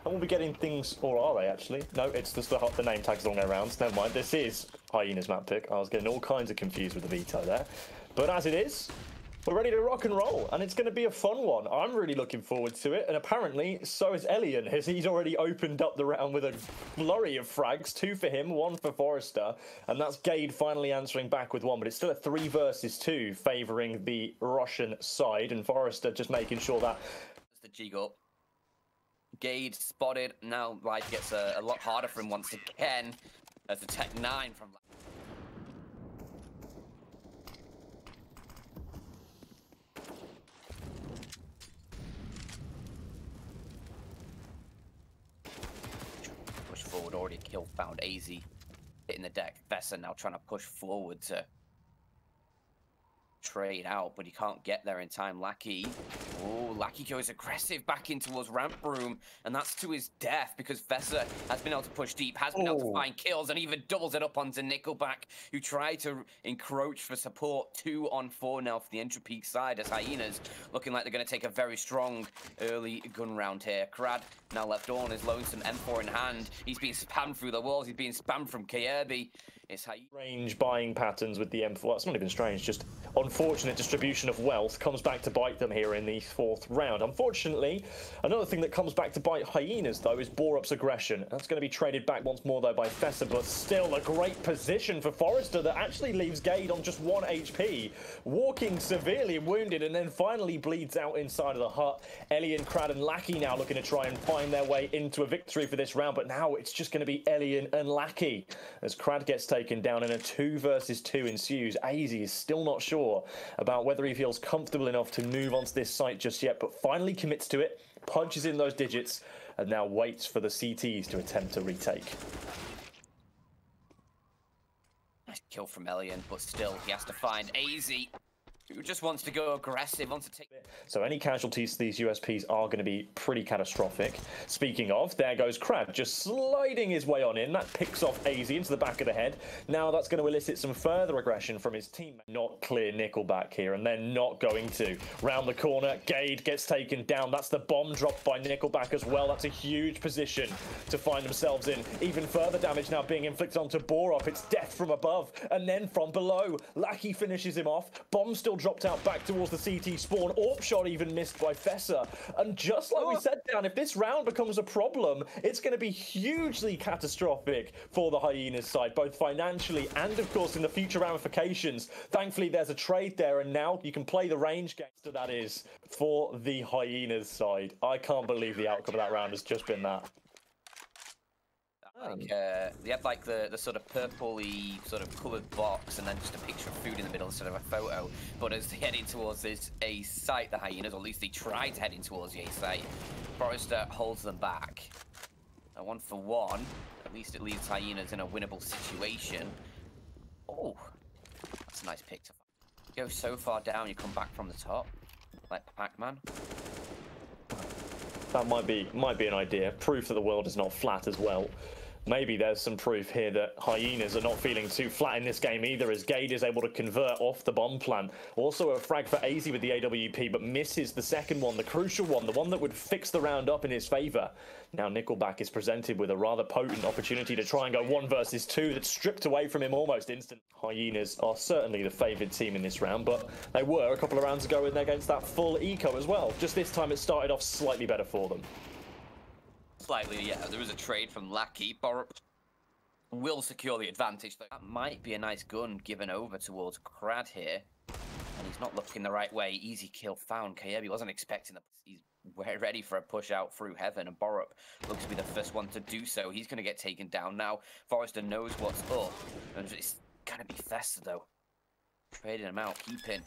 And we'll be getting things, or are they actually? No, it's just the name tags along their rounds. Never mind, this is HYENAS map pick. I was getting all kinds of confused with the veto there. But as it is, we're ready to rock and roll, and it's going to be a fun one. I'm really looking forward to it, and apparently so is Elian, as he's already opened up the round with a flurry of frags, 2 for him, 1 for Forrester, and that's Gade finally answering back with 1, but it's still a 3 versus 2 favouring the Russian side, and Forrester just making sure that... The jig up. Gade spotted, now life gets a lot harder for him once again, as the Tech 9 from... Forward, already kill found aizy hitting the deck. Fessor now trying to push forward to trade out, but he can't get there in time. Lackey. Oh, Lackey goes aggressive back in towards ramp room, and that's to his death because Fessor has been able to push deep, has been able to find kills, and even doubles it up onto NickelBack, who tried to encroach for support. 2 on 4 now for the Entropiq side, as HYENAS looking like they're going to take a very strong early gun round here. Krad now left on his lonesome M4 in hand. He's being spammed through the walls. He's being spammed from Kjaerbye. It's strange buying patterns with the M4. Well, it's not even strange, just unfortunate distribution of wealth comes back to bite them here in the 4th round. Unfortunately, another thing that comes back to bite HYENAS, though, is borup's aggression. That's going to be traded back once more, though, by Fessor, but still a great position for Forrester that actually leaves Gade on just 1 HP, walking severely wounded, and then finally bleeds out inside of the hut. Elian, Krad, and Lackey now looking to try and find their way into a victory for this round, but now it's just going to be Elian and Lackey as Krad gets taken down and a 2 versus 2 ensues. aizy is still not sure about whether he feels comfortable enough to move onto this site just yet, but finally commits to it, punches in those digits, and now waits for the CTs to attempt to retake. Nice kill from Elian, but still he has to find aizy, who just wants to go aggressive, wants to take... So any casualties to these USPs are going to be pretty catastrophic. Speaking of, there goes Krad, just sliding his way on in. That picks off aizy into the back of the head. Now that's going to elicit some further aggression from his team. Not clear NickelBack here, and they're not going to. Round the corner, Gade gets taken down. That's the bomb dropped by NickelBack as well. That's a huge position to find themselves in. Even further damage now being inflicted onto borup. It's death from above, and then from below. Lackey finishes him off. Bomb still dropped out back towards the CT spawn. AWP shot even missed by Fessor. And just like we said, Dan, if this round becomes a problem, it's going to be hugely catastrophic for the HYENAS side, both financially and, of course, in the future ramifications. Thankfully, there's a trade there, and now you can play the range game. That is for the HYENAS side. I can't believe the outcome of that round has just been that. Like, they had like the sort of purpley sort of coloured box and then just a picture of food in the middle instead of a photo. But as they head in towards this A site, the HYENAS, or at least they try to head in towards the A site, Forrester holds them back. A 1 for 1. At least it leaves HYENAS in a winnable situation. Oh, that's a nice pick to find. You go so far down, you come back from the top, like Pac-Man. That might be an idea. Proof that the world is not flat as well. Maybe there's some proof here that HYENAS are not feeling too flat in this game either, as Gade is able to convert off the bomb plant. Also a frag for aizy with the AWP, but misses the second one, the crucial one, the one that would fix the round up in his favour. Now NickelBack is presented with a rather potent opportunity to try and go 1 versus 2 that's stripped away from him almost instantly. HYENAS are certainly the favoured team in this round, but they were a couple of rounds ago against that full eco as well. Just this time it started off slightly better for them. Slightly, yeah. There was a trade from Lackey. borup will secure the advantage. That might be a nice gun given over towards Krad here. And he's not looking the right way. Easy kill found. Kjaerbye wasn't expecting the... He's ready for a push out through heaven. And borup looks to be the first one to do so. He's going to get taken down now. Forrester knows what's up. And it's going to be Fessor, though. Trading him out. Keeping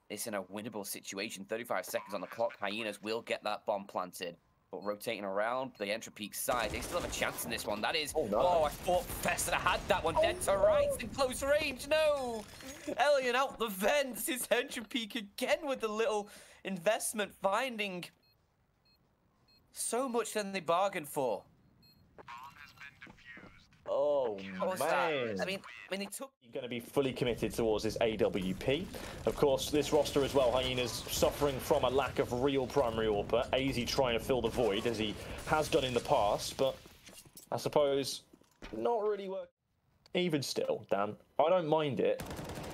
this in a winnable situation. 35 seconds on the clock. HYENAS will get that bomb planted. But rotating around the Entropiq side, they still have a chance in this one. That is... Oh, no. Oh, I thought Fessor had that one dead to rights in close range. No! Elian out the vents. It's Entropiq again with the little investment, finding so much than they bargained for. Oh, man. I mean, they took... You're going to be fully committed towards this AWP. Of course, this roster as well, Hyenas suffering from a lack of real primary AWPer. aizy trying to fill the void, as he has done in the past, but I suppose not really working. Even still, Dan, I don't mind it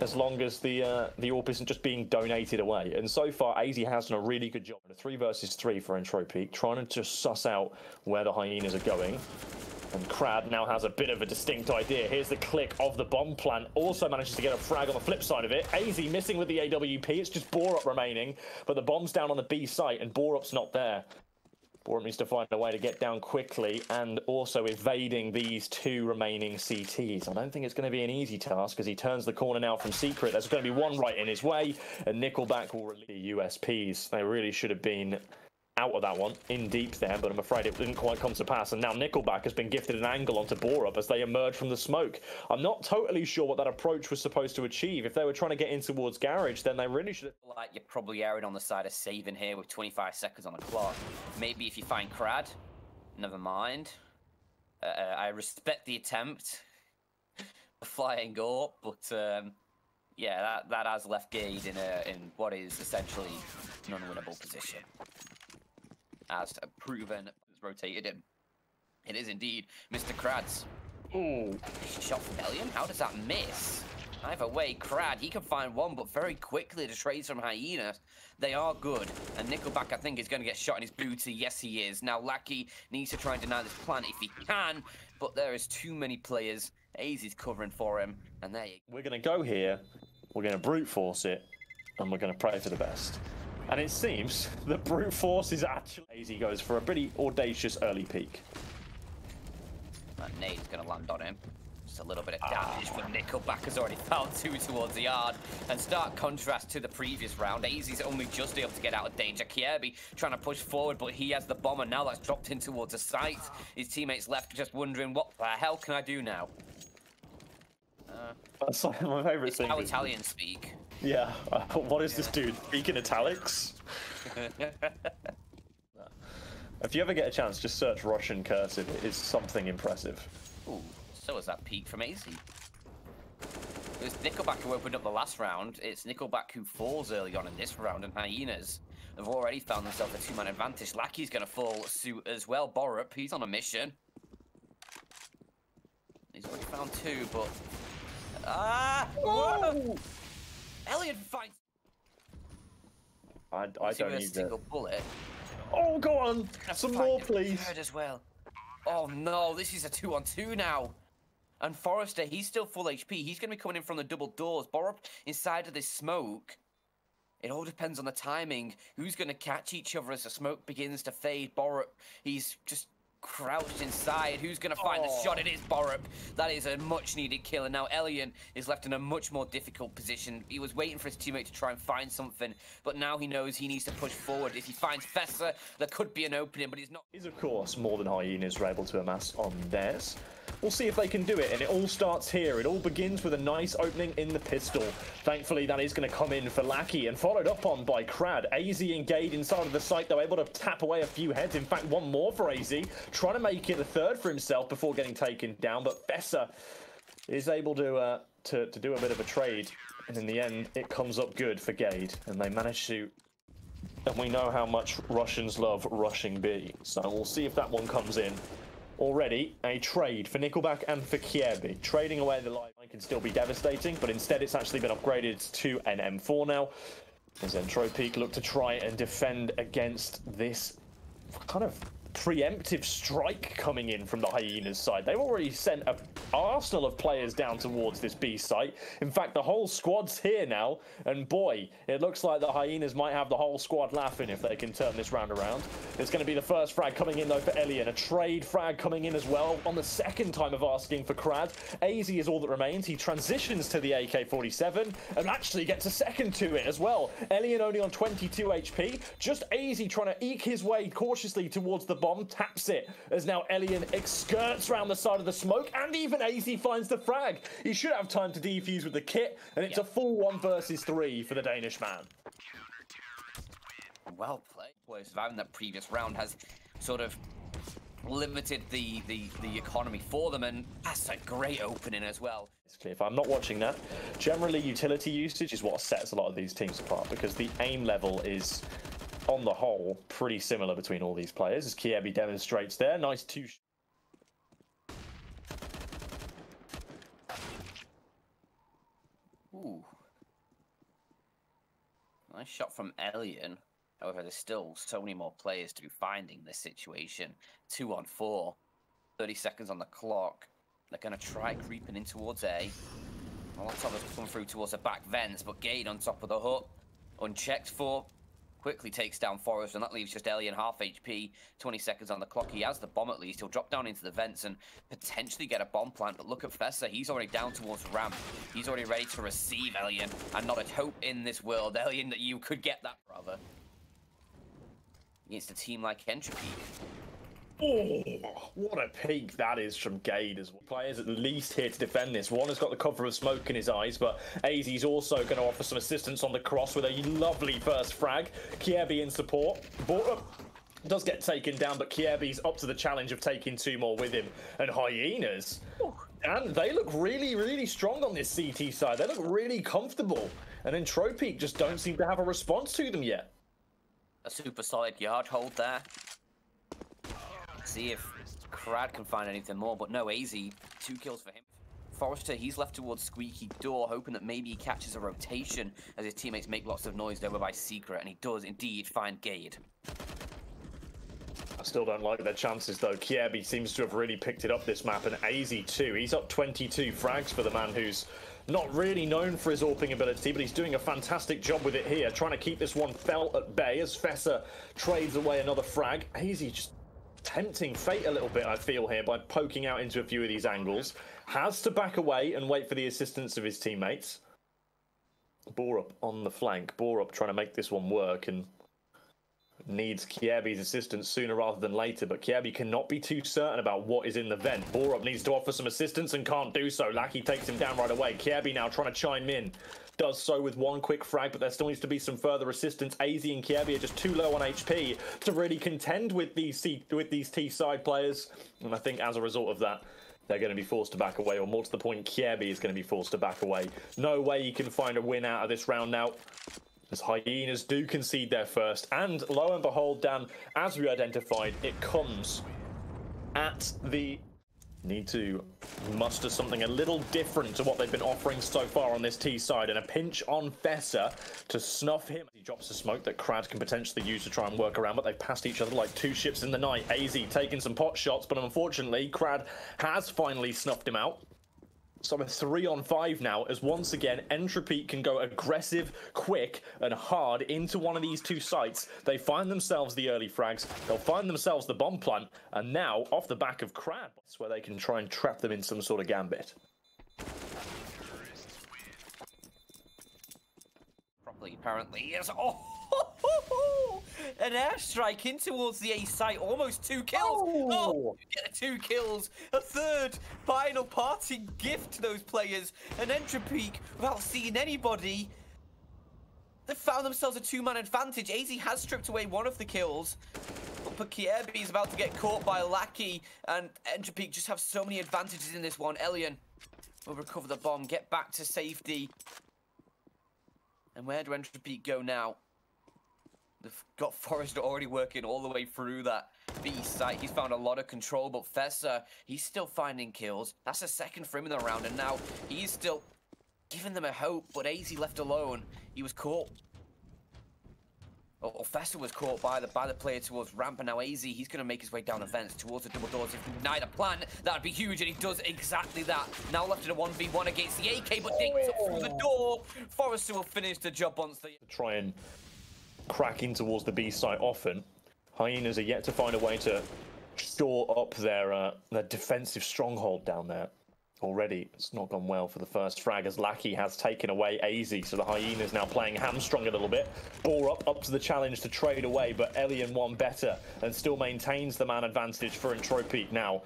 as long as the AWP isn't just being donated away. And so far, aizy has done a really good job. A 3 versus 3 for Entropiq, trying to just suss out where the Hyenas are going. And Krad now has a bit of a distinct idea. Here's the click of the bomb plant. Also manages to get a frag on the flip side of it. aizy missing with the AWP. It's just borup remaining. But the bomb's down on the B site and borup's not there. borup needs to find a way to get down quickly and also evading these 2 remaining CTs. I don't think it's going to be an easy task as he turns the corner now from Secret. There's going to be one right in his way. And NickelBack will release the USPs. They really should have been out of that one, in deep there, but I'm afraid it didn't quite come to pass. And now NickelBack has been gifted an angle onto borup as they emerge from the smoke. I'm not totally sure what that approach was supposed to achieve. If they were trying to get in towards Garage, then they really should have... Like, you're probably erring on the side of saving here with 25 seconds on the clock. Maybe if you find Krad, never mind. I respect the attempt, flying up, but yeah, that has left gade in what is essentially an unwinnable position. As proven, has rotated him. It is indeed Mr. Krad's. Ooh. Shot from Elian? How does that miss? Either way, Krad, he can find one, but very quickly the trades from HYENAS, they are good. And NickelBack, I think, is going to get shot in his booty. Yes, he is. Now, Lackey needs to try and deny this plant if he can, but there is too many players. aizy's covering for him, and there you go. We're going to go here, we're going to brute force it, and we're going to pray for the best. And it seems the brute force is actually... aizy goes for a pretty audacious early peek. That nade's going to land on him. Just a little bit of damage, but NickelBack has already found 2 towards the yard. And stark contrast to the previous round, aizy's only just able to get out of danger. Kjaerbye trying to push forward, but he has the bomber now that's dropped in towards the site. His teammates left just wondering, what the hell can I do now? That's like my favourite thing. How Italians speak. Yeah, what is this dude? Speaking italics? If you ever get a chance, just search Russian cursive. It is something impressive. Ooh, so is that peak from aizy. It was NickelBack who opened up the last round. It's NickelBack who falls early on in this round, and HYENAS have already found themselves a 2-man advantage. Lackey's going to fall suit as well. borup, he's on a mission. He's already found 2, but... Whoa! Elian finds... I don't need that. Single bullet. Oh, go on! Some more, please. As well. Oh no, this is a 2-on-2 now. And Forrester, he's still full HP. He's going to be coming in from the double doors. borup inside of this smoke. It all depends on the timing. Who's going to catch each other as the smoke begins to fade? borup, he's just crouched inside. Who's going to find the shot? It is borup. That is a much-needed kill. And now Elian is left in a much more difficult position. He was waiting for his teammate to try and find something, but now he knows he needs to push forward. If he finds Fessor, there could be an opening, but he's not. Is, of course, more than HYENAS are able to amass on theirs. We'll see if they can do it, and it all starts here. It all begins with a nice opening in the pistol. Thankfully, that is going to come in for Lackey, and followed up on by Krad. aizy and gade inside of the site, though, able to tap away a few heads. In fact, one more for aizy, trying to make it the 3rd for himself before getting taken down, but Fessor is able to do a bit of a trade, and in the end, it comes up good for gade, and they manage to... And we know how much Russians love rushing B, so we'll see if that one comes in. Already a trade for NickelBack and for Kjaerbye. Trading away the life can still be devastating, but instead it's actually been upgraded to an M4 now. As Entropiq look to try and defend against this kind of preemptive strike coming in from the HYENAS side. They've already sent an arsenal of players down towards this B site. In fact, the whole squad's here now, and boy, it looks like the HYENAS might have the whole squad laughing if they can turn this round around. It's going to be the first frag coming in though for Elian, a trade frag coming in as well on the 2nd time of asking for Krad. aizy is all that remains. He transitions to the AK-47 and actually gets a 2nd to it as well. Elian only on 22 HP, just aizy trying to eke his way cautiously towards the bomb, taps it as now Elian skirts around the side of the smoke, and even aizy finds the frag. He should have time to defuse with the kit, and it's a full 1 versus 3 for the Danish man. Well played. Well, surviving that previous round has sort of limited the economy for them, and that's a great opening as well. If I'm not watching that, generally utility usage is what sets a lot of these teams apart, because the aim level is, on the whole, pretty similar between all these players, as Kjaerbye demonstrates there. Nice two. Ooh. Nice shot from Elian. However, there's still so many more players to be finding this situation. 2 on 4. 30 seconds on the clock. They're going to try creeping in towards A. A lot of us come through towards the back vents, but Gade on top of the hut. Unchecked for. Quickly takes down Forrest, and that leaves just Elian half HP. 20 seconds on the clock. He has the bomb at least. He'll drop down into the vents and potentially get a bomb plant. But look at Fessor. He's already down towards ramp. He's already ready to receive Elian. And not a hope in this world, Elian, that you could get that, brother. Against a team like Entropiq. Oh, what a peak that is from Gade as well. Players at least here to defend this. One has got the cover of smoke in his eyes, but aizy's also going to offer some assistance on the cross with a lovely first frag. Kjaerbye in support. Does get taken down, but Kjaerbye's up to the challenge of taking 2 more with him. And HYENAS, and they look really, really strong on this CT side. They look really comfortable. And Entropiq just don't seem to have a response to them yet. A super solid yard hold there. See if Krad can find anything more, but no, aizy, 2 kills for him. Forrester, he's left towards Squeaky Door, hoping that maybe he catches a rotation as his teammates make lots of noise over by Secret, and he does indeed find Gade. I still don't like their chances though. Kjaerbye seems to have really picked it up this map, and aizy too. He's up 22 frags for the man who's not really known for his AWPing ability, but he's doing a fantastic job with it here, trying to keep this one felt at bay as Fessor trades away another frag. aizy just tempting fate a little bit, I feel, here by poking out into a few of these angles. Has to back away and wait for the assistance of his teammates. Borup on the flank. Borup trying to make this one work and needs Kjaerbye's assistance sooner rather than later, but Kjaerbye cannot be too certain about what is in the vent. Borup needs to offer some assistance and can't do so. Lackey takes him down right away. Kjaerbye now trying to chime in. Does so with 1 quick frag, but there still needs to be some further assistance. aizy and Kjaerbye are just too low on HP to really contend with these T-side players. And I think as a result of that, they're going to be forced to back away, or more to the point, Kjaerbye is going to be forced to back away. No way you can find a win out of this round now, as HYENAS do concede their first. And lo and behold, Dan, as we identified, it comes at the need to muster something a little different to what they've been offering so far on this T side, and a pinch on Fessor to snuff him. He drops the smoke that Krad can potentially use to try and work around, but they've passed each other like 2 ships in the night. aizy taking some pot shots, but unfortunately Krad has finally snuffed him out. So a 3 on 5 now, as once again Entropiq can go aggressive, quick and hard into one of these 2 sites. They find themselves the early frags, they'll find themselves the bomb plant, and now off the back of Krad, that's where they can try and trap them in some sort of gambit. Properly, apparently, yes. Oh! An airstrike in towards the A site, almost 2 kills. Oh, get 2 kills, a 3rd final parting gift to those players. And Entropiq, without seeing anybody, they found themselves a 2-man advantage. aizy has stripped away 1 of the kills, but Kjaerbye is about to get caught by Lackey, and Entropiq just have so many advantages in this one. Elian will recover the bomb, get back to safety. And where do Entropiq go now? They've got Forrester already working all the way through that B site. He's found a lot of control, but Fessor, he's still finding kills. That's a 2nd for him in the round, and now he's still giving them a hope, but aizy left alone. He was caught. Oh, Fessor was caught by the player towards ramp, and now aizy, he's going to make his way down the vents towards the double doors. If he can deny the plant, that'd be huge, and he does exactly that. Now left in a 1v1 against the AK, but digs up through the door. Forrester will finish the job once they try and crack in towards the B site often. HYENAS are yet to find a way to shore up their defensive stronghold down there. Already, it's not gone well for the first frag, as Lackey has taken away aizy, so the HYENAS now playing hamstrung a little bit. Borup up to the challenge to trade away, but Elian won better and still maintains the man advantage for Entropiq now,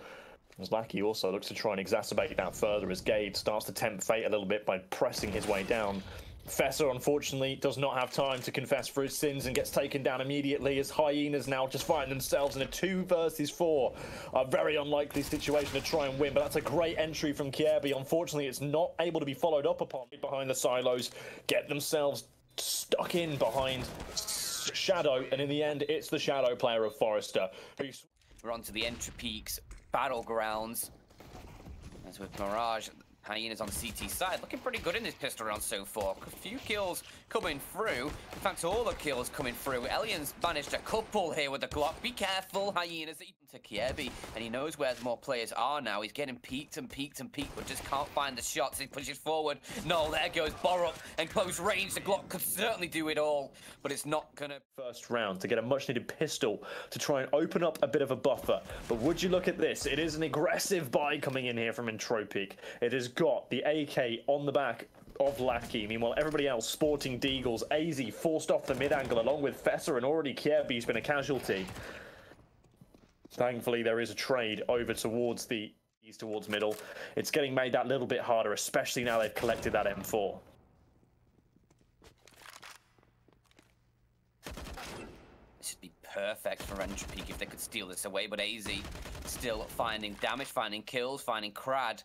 as Lackey also looks to try and exacerbate that further, as Gade starts to tempt fate a little bit by pressing his way down. Fessor, unfortunately, does not have time to confess for his sins and gets taken down immediately as HYENAS now just find themselves in a 2 versus 4. A very unlikely situation to try and win, but that's a great entry from Kjaerbye. Unfortunately, it's not able to be followed up upon behind the silos, get themselves stuck in behind Shadow, and in the end, it's the Shadow player of Forrester. We're on to the Entropiq's battlegrounds. As with Mirage, HYENAS on CT side, looking pretty good in this pistol round so far. A few kills coming through. In fact, all the kills coming through. Elian's managed a couple here with the Glock. Be careful, HYENAS to Kjaerbye, and he knows where more players are now. He's getting peeked and peeked and peeked, but just can't find the shots. He pushes forward. No, there goes Borup and close range. The Glock could certainly do it all, but it's not gonna. First round to get a much-needed pistol to try and open up a bit of a buffer. But would you look at this? It is an aggressive buy coming in here from Entropiq. It has got the AK on the back of Lackey. Meanwhile, everybody else sporting deagles. aizy forced off the mid-angle along with Fessor, and already Kjaerbye's been a casualty. Thankfully, there is a trade over towards the east, towards middle. It's getting made that little bit harder, especially now they've collected that M4. This would be perfect for Entropiq if they could steal this away, but aizy still finding damage, finding kills, finding Krad.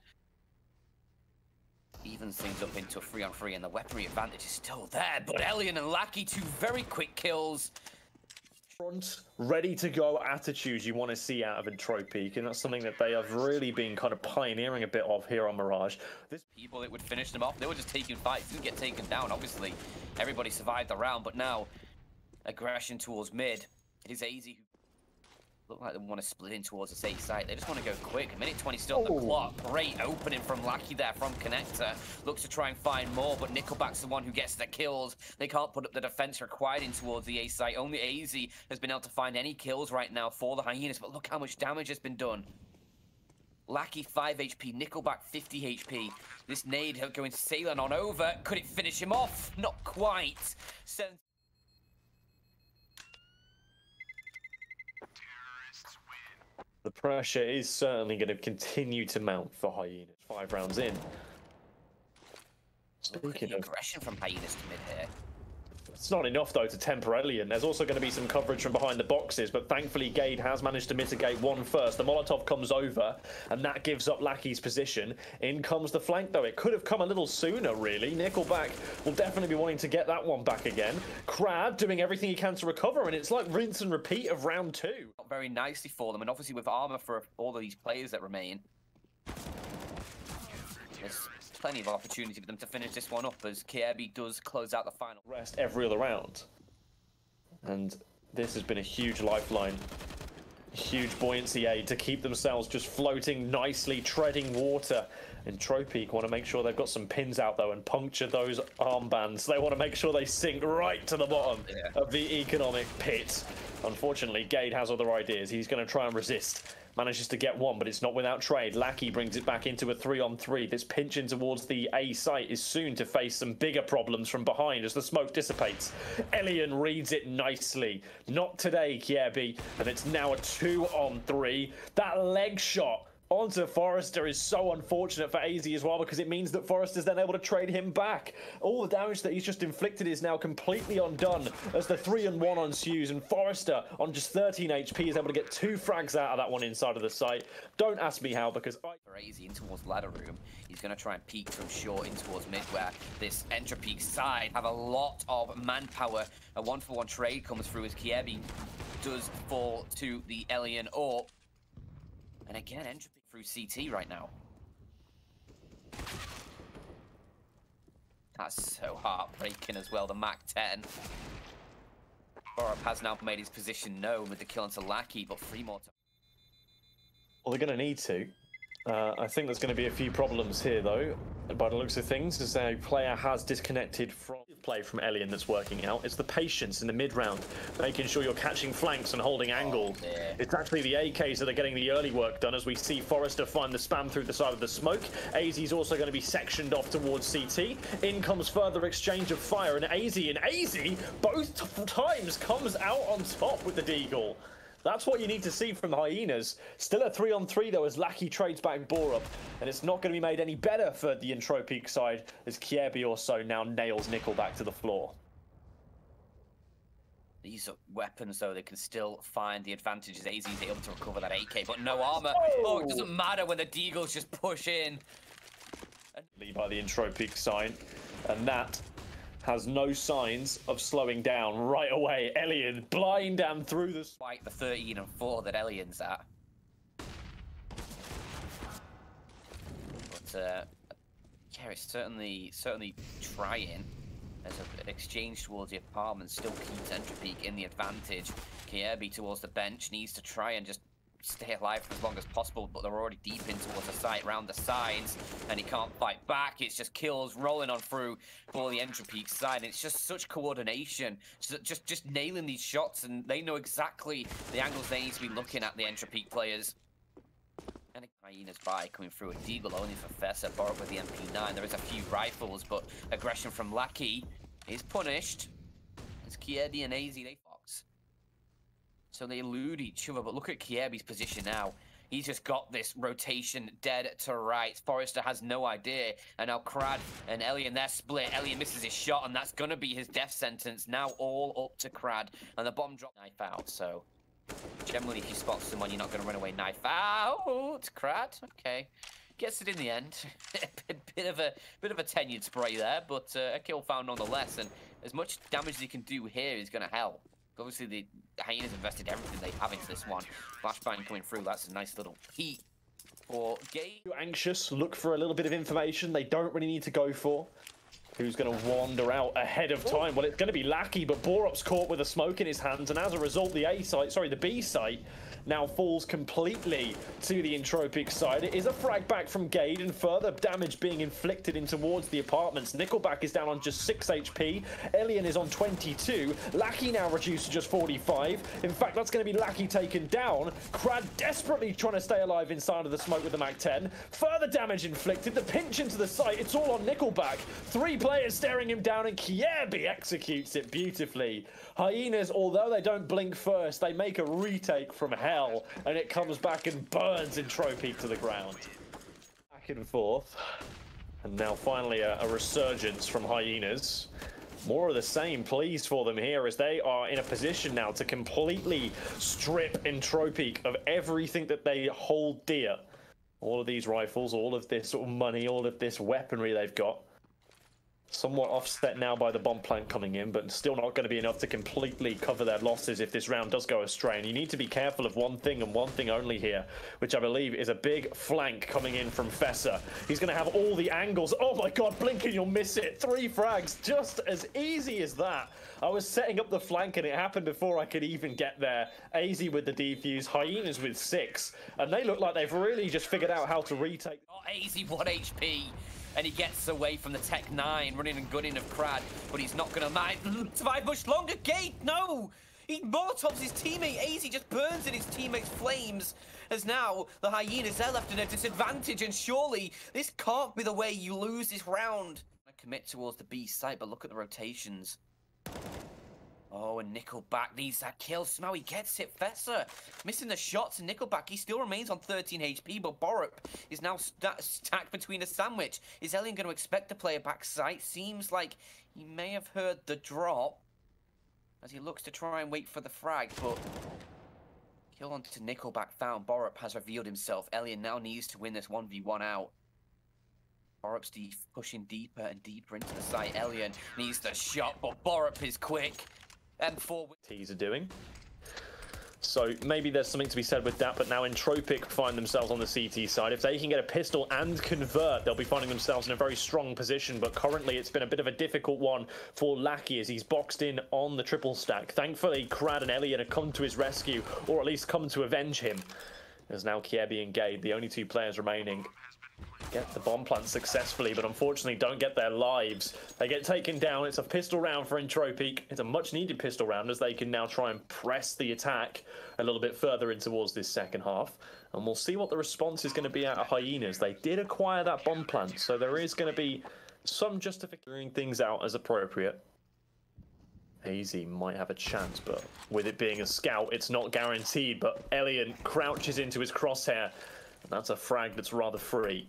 Evens things up into a 3-on-3, and the weaponry advantage is still there, but Elian and Lackey, 2 very quick kills. Front, ready to go attitudes you want to see out of Entropiq, and that's something that they have really been kind of pioneering a bit of here on Mirage. People that would finish them off, they were just taking fights, didn't get taken down, obviously. Everybody survived the round, but now aggression towards mid. It is aizy who look like they want to split in towards the A site. They just want to go quick. A minute 20 still on the clock. Great opening from Lackey there from Connector. Looks to try and find more, but NickelBack's the one who gets the kills. They can't put up the defense required in towards the A site. Only aizy has been able to find any kills right now for the HYENAS, but look how much damage has been done. Lackey 5 HP, NickelBack 50 HP. This nade going sailing on over. Could it finish him off? Not quite. The pressure is certainly going to continue to mount for HYENAS 5 rounds in. Speaking of aggression from HYENAS to mid here. It's not enough though to temper Elian. There's also going to be some coverage from behind the boxes, but thankfully Gade has managed to mitigate one first. The Molotov comes over, and that gives up Lackey's position. In comes the flank though. It could have come a little sooner, really. NickelBack will definitely be wanting to get that one back again. Krad doing everything he can to recover, and it's like rinse and repeat of round 2. Very nicely for them, and obviously with armor for all of these players that remain. There's plenty of opportunity for them to finish this one up as Kjaerbye does close out the final. Rest every other round. And this has been a huge lifeline. Huge buoyancy aid to keep themselves just floating nicely, treading water. Entropiq want to make sure they've got some pins out though and puncture those armbands. They want to make sure they sink right to the bottom of the economic pit. Unfortunately, Gade has other ideas. He's going to try and resist. Manages to get one, but it's not without trade. Lackey brings it back into a 3-on-3. This pinching towards the A site is soon to face some bigger problems from behind as the smoke dissipates. Elian reads it nicely. Not today, Kjaerbye, and it's now a 2-on-3. That leg shot onto Forrester is so unfortunate for aizy as well, because it means that Forrester's then able to trade him back. All the damage that he's just inflicted is now completely undone as the 3-on-1 ensues, and Forrester on just 13 HP is able to get 2 frags out of that one inside of the site. Don't ask me how, because for aizy in towards ladder room, he's going to try and peek from short in towards mid, where this Entropiq side have a lot of manpower. A 1-for-1 trade comes through as Kjaerbye does fall to the Elian AWP. And again, Entropiq through CT right now. That's so heartbreaking as well, the Mac 10. Borup has now made his position known with the kill onto Lackey, but 3 more. Well, they're going to need to. I think there's going to be a few problems here, though, by the looks of things, as a player has disconnected from play from Elian that's working out. It's the patience in the mid-round, making sure you're catching flanks and holding angles. It's actually the AKs that are getting the early work done, as we see Forrester find the spam through the side of the smoke. aizy's also going to be sectioned off towards CT. In comes further exchange of fire, and aizy both times comes out on top with the deagle. That's what you need to see from the HYENAS. Still a 3-on-3 though as Lackey trades back Borup, and it's not going to be made any better for the Entropiq side as Kjaerbye also now nails NickelBack to the floor. These are weapons, though, they can still find the advantages. aizy's able to recover that AK, but no armor. Oh, it doesn't matter when the deagles just push in. By the Entropiq side, and that has no signs of slowing down right away. Elian blind and through the... Like the 13-4 that Elian's at. But, yeah, it's certainly trying. There's an exchange towards the apartment, still keeps Entropiq in the advantage. Kjaerbye towards the bench, needs to try and just stay alive for as long as possible, but they're already deep in towards the site, round the sides, and he can't fight back. It's just kills rolling on through for the Entropiq side, and it's just such coordination, just nailing these shots, and they know exactly the angles they need to be looking at, the Entropiq players. And HYENAS by coming through a deagle only for Fessor, Borup with the MP9. There is a few rifles, but aggression from Lackey is punished. It's Kjaerbye and aizy, they fox. So they elude each other, but look at Kjaerbye's position now. He's just got this rotation dead to right. Forrester has no idea. And now Krad and Elian, they're split. Elian misses his shot, and that's going to be his death sentence. Now all up to Krad. And the bomb drop knife out, so... Generally, if you spot someone, you're not going to run away knife out. Krad, okay, gets it in the end. a bit of a tenured spray there, but a kill found nonetheless. And as much damage as he can do here is going to help. Obviously, the HYENAS invested everything they have into this one. Flashbang coming through. That's a nice little heat for gade. You're anxious, look for a little bit of information. They don't really need to go for. Who's going to wander out ahead of time? Well, it's going to be Lackey, but Borup's caught with a smoke in his hands, and as a result, the B site now falls completely to the Entropiq side. It is a frag back from gade, and further damage being inflicted in towards the apartments. NickelBack is down on just 6 HP. Elian is on 22. Lackey now reduced to just 45. In fact, that's going to be Lackey taken down. Krad desperately trying to stay alive inside of the smoke with the Mac-10. Further damage inflicted. The pinch into the site. It's all on NickelBack. 3 players staring him down, and Kjaerbye executes it beautifully. HYENAS, although they don't blink first, they make a retake from hell, and it comes back and burns Entropiq to the ground. Back and forth, and now finally a resurgence from HYENAS. More of the same, pleased for them here, as they are in a position now to completely strip Entropiq of everything that they hold dear. All of these rifles, all of this sort of money, all of this weaponry they've got. Somewhat offset now by the bomb plant coming in, but still not going to be enough to completely cover their losses if this round does go astray. And you need to be careful of one thing and one thing only here, which I believe is a big flank coming in from Fessor. He's going to have all the angles. Oh my god, blink and you'll miss it. 3 frags, just as easy as that. I was setting up the flank and it happened before I could even get there. aizy with the defuse, HYENAS with 6, and they look like they've really just figured out how to retake. Oh, aizy 1 HP. And he gets away from the Tech 9, running and gunning of Krad, but he's not going to survive much longer. Gate, no! He Molotovs his teammate. aizy just burns in his teammate's flames, as now the HYENAS, they're left at a disadvantage, and surely this can't be the way you lose this round. I commit towards the B site, but look at the rotations. Oh, and NickelBack needs that kill. Somehow he gets it. Fessor missing the shots, and NickelBack, he still remains on 13 HP, but Borup is now stacked between a sandwich. Is Elian going to expect to play a backside? Seems like he may have heard the drop as he looks to try and wait for the frag, but kill onto NickelBack found. Borup has revealed himself. Elian now needs to win this 1v1 out. Borup's pushing deeper and deeper into the site. Elian needs the shot, but Borup is quick. And forward. Tees are doing. So maybe there's something to be said with that, but now Entropiq find themselves on the CT side. If they can get a pistol and convert, they'll be finding themselves in a very strong position, but currently it's been a bit of a difficult one for Lackey as he's boxed in on the triple stack. Thankfully, Krad and Elian have come to his rescue, or at least come to avenge him. There's now Kjaerbye and gade, the only 2 players remaining. Get the bomb plant successfully, but unfortunately don't get their lives. They get taken down. It's a pistol round for Entropiq. It's a much needed pistol round as they can now try and press the attack a little bit further in towards this second half. And we'll see what the response is going to be out of HYENAS. They did acquire that bomb plant, so there is going to be some justifying things out as appropriate. aizy might have a chance, but with it being a scout, it's not guaranteed. But Elian crouches into his crosshair. And that's a frag that's rather free.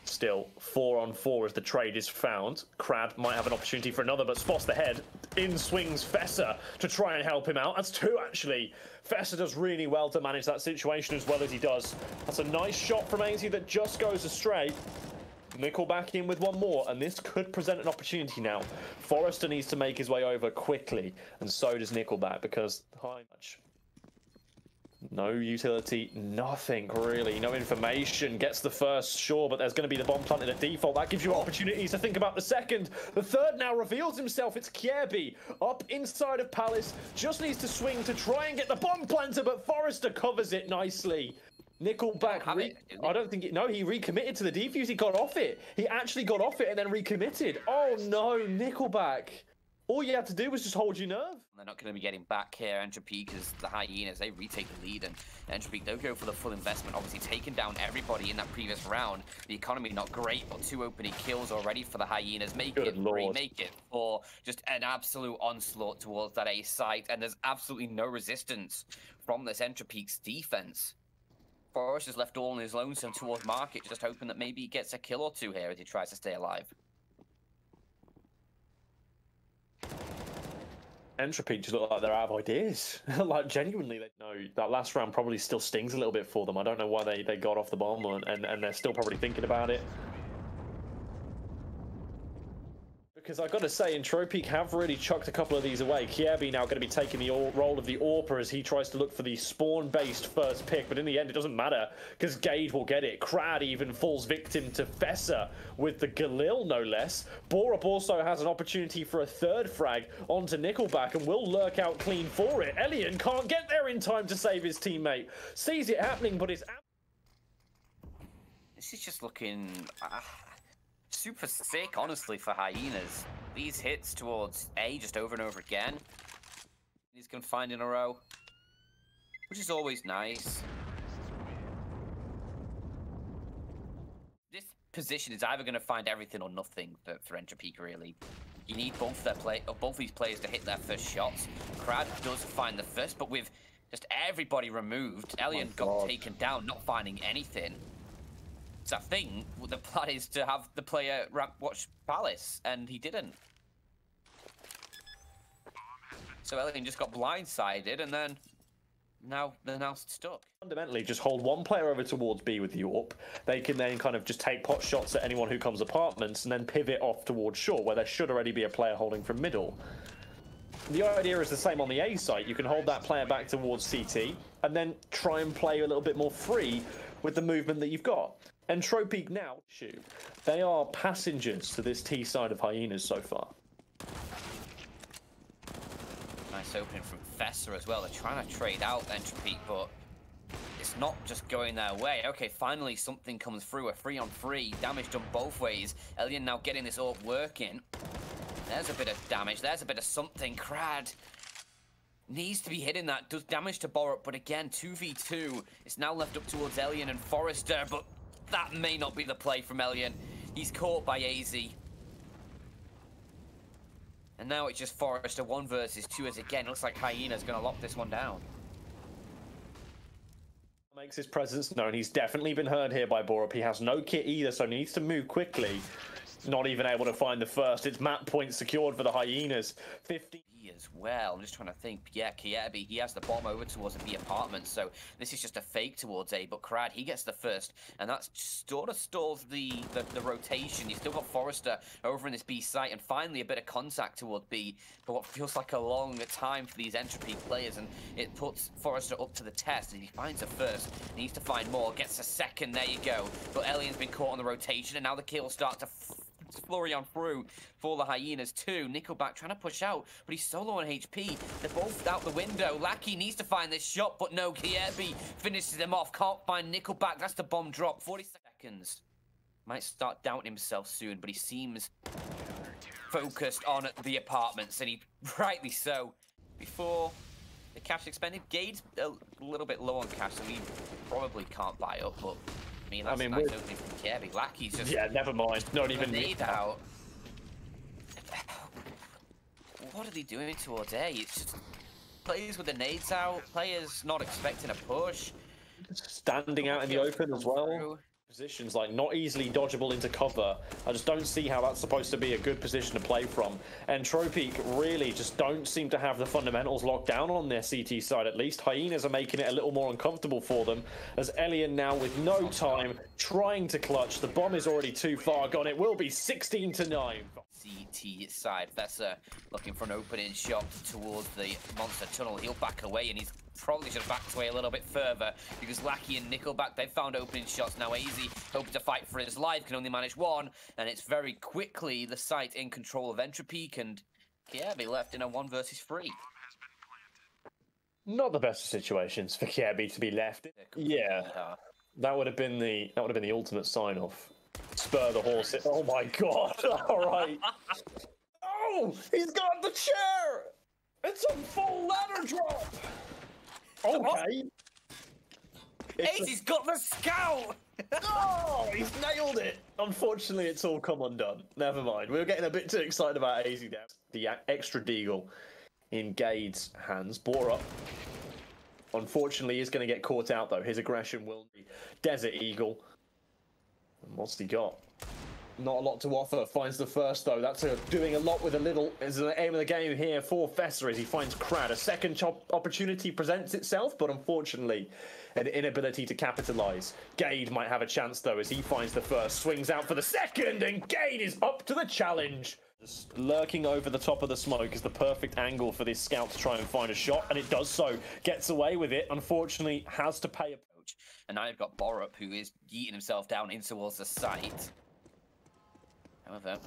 Still, 4-on-4 as the trade is found. Krad might have an opportunity for another, but spots the head. In swings Fessor to try and help him out. That's two, actually. Fessor does really well to manage that situation as well as he does. That's a nice shot from aizy that just goes astray. NickelBack in with one more, and this could present an opportunity now. Forrester needs to make his way over quickly, and so does NickelBack, because high much. No utility, nothing really, no information. Gets the first, sure, but there's going to be the bomb planted at default. That gives you opportunities to think about the second. The third now reveals himself. It's Kjaerbye up inside of Palace. Just needs to swing to try and get the bomb planter, but Forrester covers it nicely. NickelBack, I don't think no, he recommitted to the defuse. He got off it. He actually got off it and then recommitted. Oh no, NickelBack. All you had to do was just hold your nerve. They're not going to be getting back here. Entropiq is the Hyenas. They retake the lead, and Entropiq, they'll go for the full investment. Obviously, taking down everybody in that previous round. The economy not great, but 2 opening kills already for the Hyenas. Make it 3, make it 4. Just an absolute onslaught towards that A site, and there's absolutely no resistance from this Entropiq's defense. Forrest is left all on his lonesome towards market, just hoping that maybe he gets a kill or 2 here as he tries to stay alive. Entropiq just look like they're out of ideas. Like, genuinely, they know that last round probably still stings a little bit for them. I don't know why they got off the bomb, and they're still probably thinking about it. Because I've got to say, Entropiq have really chucked a couple of these away. Kjaerbye now going to be taking the role of the AWPer as he tries to look for the spawn-based first pick, but in the end it doesn't matter, because Gade will get it. Krad even falls victim to Fessor with the Galil, no less. Borup also has an opportunity for a third frag onto NickelBack and will lurk out clean for it. Elian can't get there in time to save his teammate. Sees it happening, but it's... This is just looking... super sick, honestly, for Hyenas. These hits towards A just over and over again. He's going to find in a row, which is always nice. This position is either going to find everything or nothing for Entropiq, really. You need both these players to hit their first shots. Krad does find the first, but with just everybody removed, Elian got taken down, not finding anything. So I think the plan is to have the player watch Palace, and he didn't. So Elian just got blindsided, and then now they're stuck. Fundamentally, just hold one player over towards B with the AWP. They can then kind of just take pot shots at anyone who comes apartments, and then pivot off towards short, where there should already be a player holding from middle. The idea is the same on the A site. You can hold that player back towards CT, and then try and play a little bit more free with the movement that you've got. Entropiq now, they are passengers to this T side of Hyenas so far. Nice opening from Fessor as well. They're trying to trade out Entropiq, but it's not just going their way. Okay, finally something comes through. A 3-on-3, damage done both ways. Elian now getting this AWP working. There's a bit of damage. There's a bit of something. Krad needs to be hitting that. Does damage to Borup, but again, 2v2. It's now left up towards Elian and Forrester, but that may not be the play from Elian. He's caught by aizy. And now it's just Forrester 1 versus 2 as again. Looks like Hyena's going to lock this one down. Makes his presence known. He's definitely been heard here by Borup. He has no kit either, so he needs to move quickly. Not even able to find the first. It's map point secured for the Hyenas. 50 as well. I'm just trying to think. Yeah, Kjaerbye, he has the bomb over towards the apartment, so this is just a fake towards A, but Krad, he gets the first, and that sort of stalls the rotation. You've still got Forrester over in this B site, and finally a bit of contact towards B for what feels like a long time for these Entropiq players, and it puts Forrester up to the test, and he finds a first, needs to find more, gets a second, there you go, but Elian's been caught on the rotation, and now the kills start to flurry on through for the Hyenas too. NickelBack trying to push out, but he's so low on HP. They're both out the window. Lackey needs to find this shot, but no, Kjaerbye finishes him off. Can't find NickelBack. That's the bomb drop. 40 seconds. Might start doubting himself soon, but he seems focused on the apartments, and he rightly so. Before the cash expended, Gade's a little bit low on cash, so he probably can't buy up, but that's a nice opening from Kjaerbye. Lackey's just... Yeah, never mind. Not even... Nade out. what are they doing towards A? It's just players with the nades out, players not expecting a push. Standing out in the open as well. Positions like not easily dodgeable into cover. I just don't see how that's supposed to be a good position to play from. Entropiq really just don't seem to have the fundamentals locked down on their CT side at least. Hyenas are making it a little more uncomfortable for them as Elian now with no time trying to clutch. The bomb is already too far gone. It will be 16-9. CT side. Fessor looking for an opening shot towards the monster tunnel. He'll back away and he's probably should have backed away a little bit further because Lackey and NickelBack, they've found opening shots. Now aizy, hoping to fight for his life, can only manage one, and it's very quickly the site in control of Entropiq and Kjaerbye left in a 1 versus 3. Not the best of situations for Kjaerbye to be left. Yeah, that would have been the ultimate sign off. Spur the horse. Oh my god! All right. Oh, he's got the chair. It's a full ladder drop. Okay. aizy's got the scout! Oh, he's nailed it! Unfortunately, it's all come undone. Never mind. We were getting a bit too excited about aizy now. The extra deagle in Gade's hands. Bore up. Unfortunately, he's going to get caught out, though. His aggression will be Desert Eagle. And what's he got? Not a lot to offer. Finds the first, though. That's doing a lot with a little. Is the aim of the game here for Fessor as he finds Krad. A second opportunity presents itself, but unfortunately, an inability to capitalize. Gade might have a chance, though, as he finds the first. Swings out for the second, and Gade is up to the challenge. Just lurking over the top of the smoke is the perfect angle for this scout to try and find a shot, and it does so. Gets away with it. Unfortunately, has to pay a coach. And now you've got Borup, who is yeeting himself down in towards the site. However,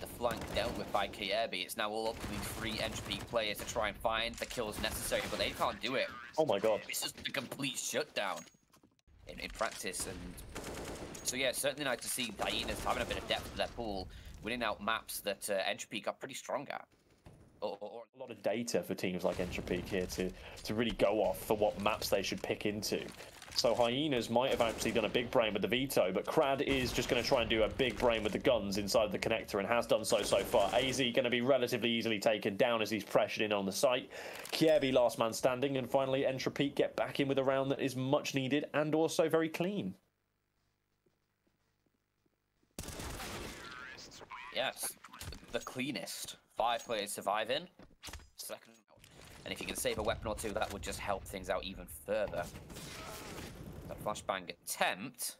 the flank dealt with by Kjaerbye. It's now all up to these 3 Entropiq players to try and find the kills necessary, but they can't do it. Oh my god. It's just a complete shutdown in practice. And so yeah, certainly nice to see Hyenas having a bit of depth to their pool, winning out maps that Entropiq are pretty strong at. Or a lot of data for teams like Entropiq here to really go off for what maps they should pick into. So Hyenas might have actually done a big brain with the veto, but Krad is just going to try and do a big brain with the guns inside the connector and has done so far. aizy going to be relatively easily taken down as he's pressured in on the site. Kjaerbye last man standing, and finally Entropiq get back in with a round that is much needed and also very clean. Yes, the cleanest. 5 players surviving. Second, and if you can save a weapon or two, that would just help things out even further. That flashbang attempt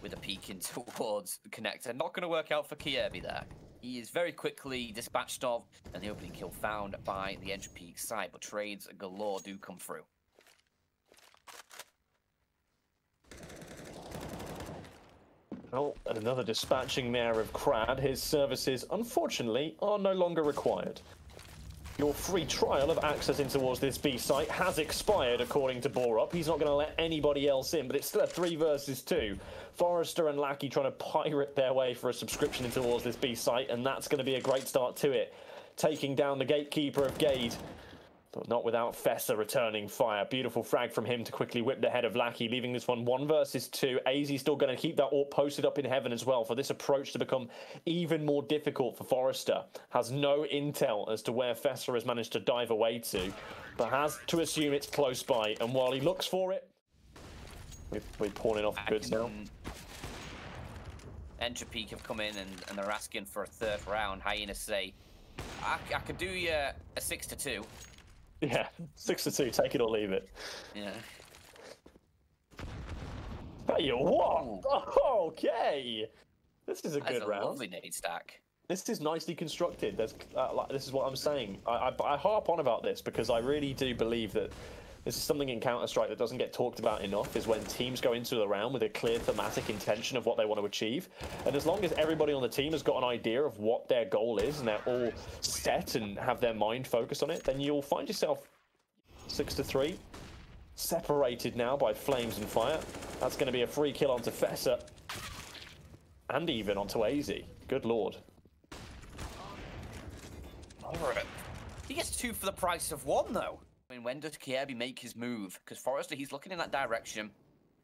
with a peek in towards the connector. Not going to work out for Kjaerbye there. He is very quickly dispatched of, and the opening kill found by the Entropiq side, but trades galore do come through. Well, and another dispatching there of Krad. His services, unfortunately, are no longer required. Your free trial of access in towards this B site has expired, according to Borup. He's not going to let anybody else in, but it's still a 3 versus 2. Forrester and Lackey trying to pirate their way for a subscription in towards this B site, and that's going to be a great start to it. Taking down the gatekeeper of Gade, but not without Fessor returning fire. Beautiful frag from him to quickly whip the head of Lackey, leaving this one 1 versus 2. aizy still going to keep that AWP posted up in heaven as well for this approach to become even more difficult for Forrester. Has no intel as to where Fessor has managed to dive away to, but has to assume it's close by. And while he looks for it, we're pawning off goods now. Entropiq have come in and they're asking for a 3rd round. Hyenas say, I could do you a 6-2. Yeah, 6-2, take it or leave it. Yeah. Hey, what? Oh, okay. This is a good round. That's a lovely nade stack. This is nicely constructed. There's, this is what I'm saying. I harp on about this because I really do believe that this is something in Counter-Strike that doesn't get talked about enough, is when teams go into the round with a clear thematic intention of what they want to achieve. And as long as everybody on the team has got an idea of what their goal is and they're all set and have their mind focused on it, then you'll find yourself 6-3, separated now by flames and fire. That's going to be a free kill onto Fessor and even onto aizy. Good lord. Alright. He gets 2 for the price of 1, though. I mean, when does Kjaerbye make his move? Because Forrester, he's looking in that direction.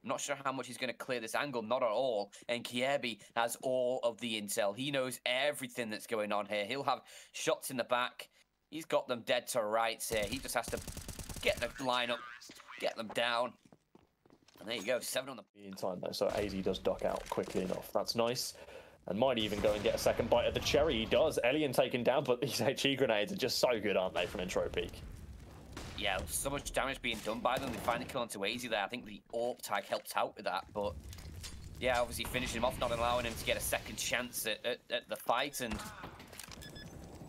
I'm not sure how much he's going to clear this angle, not at all. And Kjaerbye has all of the intel. He knows everything that's going on here. He'll have shots in the back. He's got them dead to rights here. He just has to get the lineup, get them down. And there you go, 7 on the... In time though, so aizy does duck out quickly enough. That's nice. And might even go and get a second bite at the cherry. He does. Elian taken down, but these HE grenades are just so good, aren't they, from Entropiq? Yeah, so much damage being done by them. They finally kill onto aizy there. I think the AWP tag helped out with that, but yeah, obviously finishing him off, not allowing him to get a second chance at the fight. And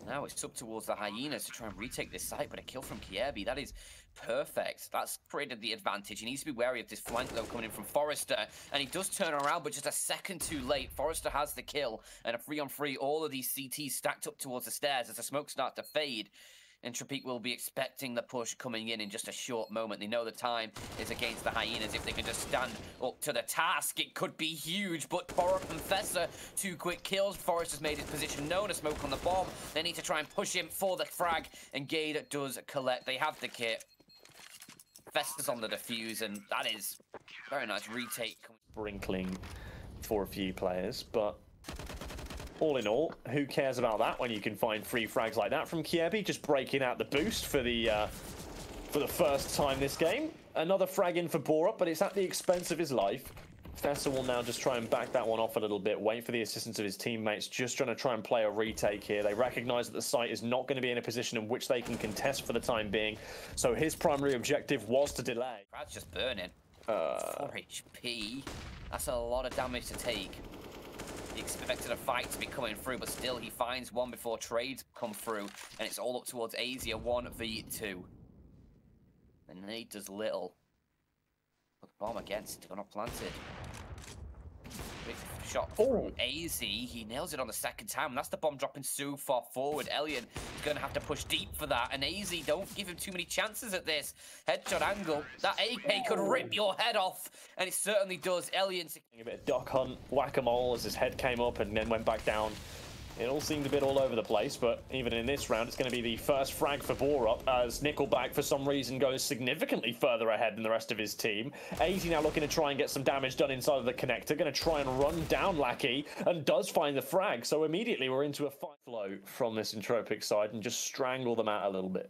now it's up towards the Hyenas to try and retake this site, but a kill from Kjaerbye, that is perfect. That's created the advantage. He needs to be wary of this flank though coming in from Forrester, and he does turn around, but just a second too late. Forrester has the kill, and a 3-on-3, all of these CTs stacked up towards the stairs as the smoke starts to fade. Entropiq will be expecting the push coming in just a short moment. They know the time is against the Hyenas. If they can just stand up to the task, it could be huge. But Borup and Fessor, 2 quick kills. Forrest has made his position known. A smoke on the bomb. They need to try and push him for the frag. And Gade does collect. They have the kit. Fessor's on the defuse, and that is very nice retake. Sprinkling for a few players, but... all in all, who cares about that when you can find 3 frags like that from Kjaerbye, just breaking out the boost for the first time this game. Another frag in for Borup, but it's at the expense of his life. Fessor will now just try and back that one off a little bit, wait for the assistance of his teammates, just trying to try and play a retake here. They recognize that the site is not going to be in a position in which they can contest for the time being, so his primary objective was to delay. Krad's just burning. 4 HP. That's a lot of damage to take. He expected a fight to be coming through, but still he finds one before trades come through, and it's all up towards aizy, a 1v2. And Nate does little. But the bomb again, still not planted. Big shot from aizy. He nails it on the second time, and that's the bomb dropping so far forward. Elian is going to have to push deep for that, and aizy, don't give him too many chances at this. Headshot angle. That AK could rip your head off, and it certainly does. Elian... a bit of duck hunt, whack-a-mole as his head came up and then went back down. It all seemed a bit all over the place, but even in this round, it's going to be the first frag for Borup as NickelBack, for some reason, goes significantly further ahead than the rest of his team. aizy now looking to try and get some damage done inside of the connector, going to try and run down Lackey, and does find the frag. So immediately we're into a fight flow from this Entropiq side and just strangle them out a little bit.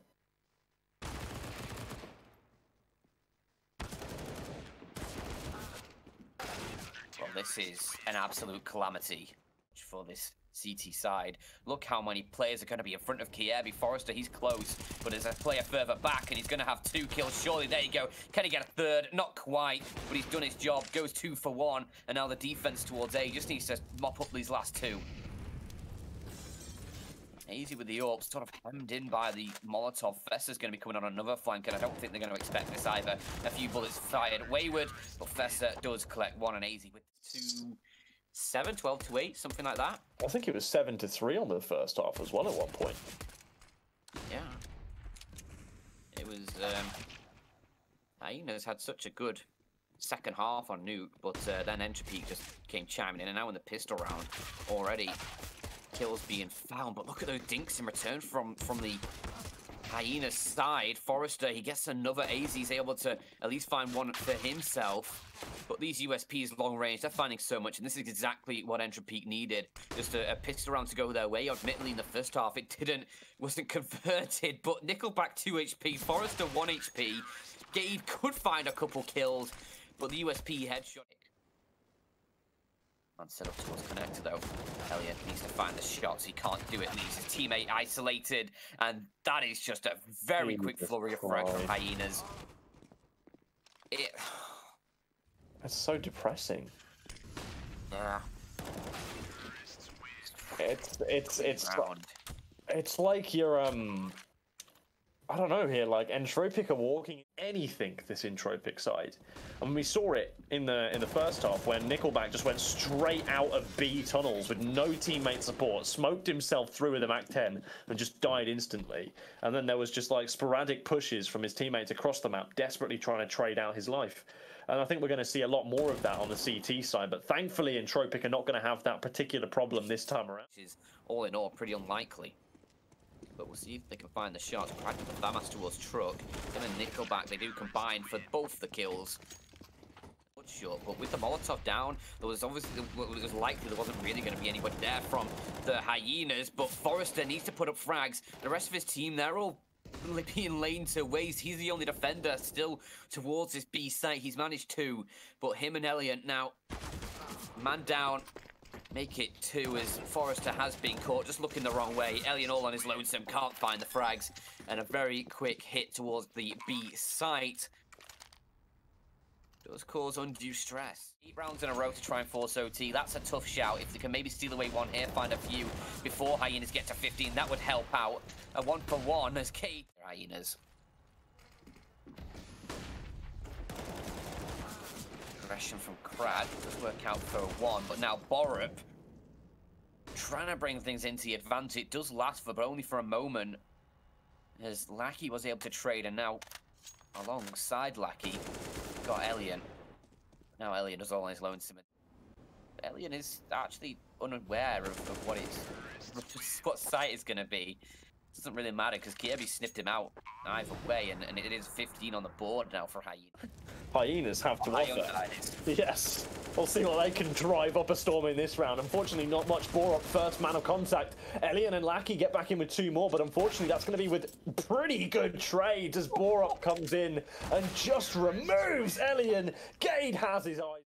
Well, this is an absolute calamity for this CT side. Look how many players are going to be in front of Kjaerbye. Forrester, he's close, but there's a player further back, and he's going to have 2 kills. Surely, there you go. Can he get a third? Not quite, but he's done his job. Goes 2 for 1, and now the defense towards A just needs to mop up these last 2. aizy with the AWP, sort of hemmed in by the Molotov. Fessor's going to be coming on another flank, and I don't think they're going to expect this either. A few bullets fired wayward, but Fessor does collect 1, and aizy with 2... 7, 12 to 8, something like that. I think it was 7 to 3 on the first half as well at one point. Yeah. It was, HYENAS had such a good second half on Nuke, but then Entropiq just came chiming in, and now in the pistol round already, kills being found. But look at those dinks in return from the HYENAS side. Forrester, he gets another aizy. He's able to at least find one for himself. But these USPs long range, they're finding so much, and this is exactly what Entropiq needed. Just a pistol round to go their way. Admittedly, in the first half, it wasn't converted, but NickelBack 2 HP, Forrester 1 HP. Gade could find a couple kills, but the USP headshot. And set up towards connector though. Elliot needs to find the shots. He can't do it. Leaves his teammate isolated, and that is just a very quick flurry of frags from HYENAS. That's so depressing. Yeah. It's like you're I don't know here, like Entropiq are walking anything this Entropiq side. I mean, we saw it in the first half when NickelBack just went straight out of B tunnels with no teammate support, smoked himself through with a MAC-10 and just died instantly. And then there was just like sporadic pushes from his teammates across the map, desperately trying to trade out his life. And I think we're going to see a lot more of that on the CT side, but thankfully Entropiq are not going to have that particular problem this time around. Which is all in all pretty unlikely. But we'll see if they can find the shots. Krad with the FAMAS towards Truck. Him and NickelBack, they do combine for both the kills. Good shot. But with the Molotov down, there was obviously, it was likely there wasn't really going to be anybody there from the Hyenas. But Forrester needs to put up frags. The rest of his team, they're all being lane to waste. He's the only defender still towards this B site. He's managed 2, but him and Elliot now, man down. Make it 2 as Forrester has been caught, just looking the wrong way. Elliot all on his lonesome, can't find the frags. And a very quick hit towards the B site does cause undue stress. 8 rounds in a row to try and force OT. That's a tough shout. If they can maybe steal away one here, find a few before Hyenas get to 15, that would help out. A 1-for-1 as Kate Hyenas. Aggression from Krad does work out for a 1, but now Borup trying to bring things into the advantage. It does last for, but only for a moment, as Lackey was able to trade, and now alongside Lackey got Elian. Now Elian is all on his lonesome. Elian is actually unaware of what site is going to be. Doesn't really matter because Kjaerbye sniffed him out either way, and it is 15 on the board now for Hyenas. Hyenas have to offer. Yes, we'll see what they can drive up a storm in this round. Unfortunately, not much Borup first man of contact. Elian and Lackey get back in with 2 more, but unfortunately that's going to be with pretty good trades as Borup comes in and just removes Elian. Gade has his eyes.